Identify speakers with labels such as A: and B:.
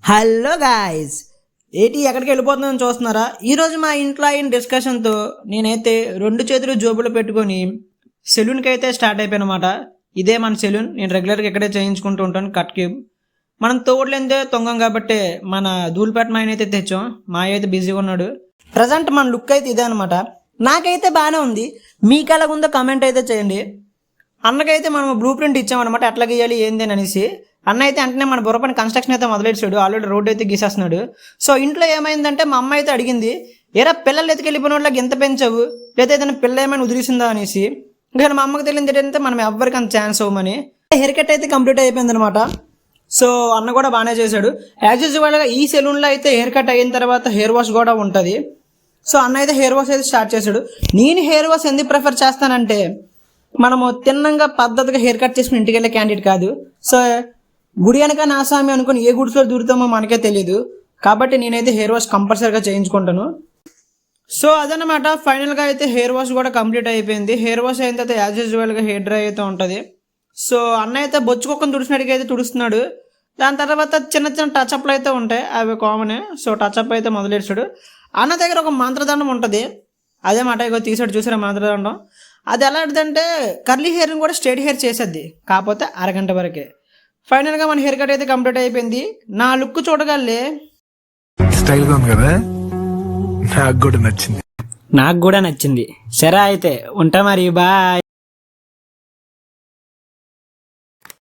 A: Hello guys, ఏంటి ఎక్కడికి వెళ్ళిపోతుందని చూస్తున్నారా? ఈరోజు మా ఇంట్లో అయిన డిస్కషన్తో నేనైతే 2 చేతులు జోబులో పెట్టుకొని సెలూన్కి అయితే స్టార్ట్ అయిపోయాను అనమాట. ఇదే మన సెలూన్. నేను రెగ్యులర్గా ఇక్కడే చేయించుకుంటూ ఉంటాను కట్ క్యూబ్. మనం తోడలేందే తొంగం కాబట్టి మన ధూళిపేట మాయన అయితే తెచ్చాం. మాయ అయితే బిజీగా ఉన్నాడు. ప్రజెంట్ మన లుక్ అయితే ఇదే అనమాట. నాకైతే బాగానే ఉంది. మీకు ఎలాగుందో కమెంట్ అయితే చేయండి. అన్నకైతే మనం బ్లూ ప్రింట్ ఇచ్చామన్నమాట, ఎట్లా గీయాలి ఏంది అని అనేసి. అన్న అయితే వెంటనే మన బుర్రపని కన్స్ట్రక్షన్ అయితే మొదలెట్టాడు. ఆల్రెడీ రోడ్ అయితే గీసేస్తున్నాడు. సో ఇంట్లో ఏమైందంటే మా అమ్మ అయితే అడిగింది, ఏరా పిల్లలు ఎత్తుకెళ్ళిపోయిన వాళ్ళకి ఎంత పెంచావు, లేదా ఏదైనా పిల్ల ఏమైనా ఉదిరిసిందా అనేసి. ఇంకా మా అమ్మకి తెలియదు ఏంటంటే మనం ఎవరికి అంత ఛాన్స్ అవ్వమని. హెయిర్ కట్ అయితే కంప్లీట్ అయిపోయింది అనమాట. సో అన్న కూడా బాగానే చేశాడు. యాజ్ యూజువల్గా ఈ సెలూన్లో అయితే హెయిర్ కట్ అయిన తర్వాత హెయిర్ వాష్ కూడా ఉంటుంది. సో అన్న అయితే హెయిర్ వాష్ అయితే స్టార్ట్ చేశాడు. నేను హెయిర్ వాష్ ఎందుకు ప్రిఫర్ చేస్తానంటే, మనము తిన్నంగా పద్ధతిగా హెయిర్ కట్ చేసుకుని ఇంటికి వెళ్ళే క్యాండిడేట్ కాదు. సో గుడి వెనక నాసామి అనుకుని ఏ గుడిలో దూరుతామో మనకే తెలియదు. కాబట్టి నేనైతే హెయిర్ వాష్ కంపల్సరీగా చేయించుకుంటాను. సో అదనమాట, ఫైనల్గా అయితే హెయిర్ వాష్ కూడా కంప్లీట్ అయిపోయింది. హెయిర్ వాష్ అయిన తర్వాత యాజ్ యూజువల్గా హెయిర్ డ్రై అయితే ఉంటుంది. సో అన్న అయితే బొచ్చుకొక్కని తుడిచినట్టుగా అయితే తుడుస్తున్నాడు. దాని తర్వాత చిన్న చిన్న టచ్అప్లు అయితే ఉంటాయి, అవి కామనే. సో టచ్అప్ అయితే మొదలెట్టాడు. అన్న దగ్గర ఒక మంత్రదండం ఉంటుంది, అదే మాట ఇగో తీసాడు, చూసారా మంత్రదండం. అది ఎలాంటిదంటే కర్లీ హెయిర్ని కూడా స్ట్రైట్ హెయిర్ చేసేది, కాకపోతే అరగంట వరకే. ఫైనల్గా మన హెయిర్ కట్ అయితే కంప్లీట్ అయిపోయింది. నా లుక్ చూడగలే
B: స్టైల్గా ఉంది కదా, నాకు కూడా నచ్చింది.
A: సరే అయితే ఉంటా మరి, బాయ్.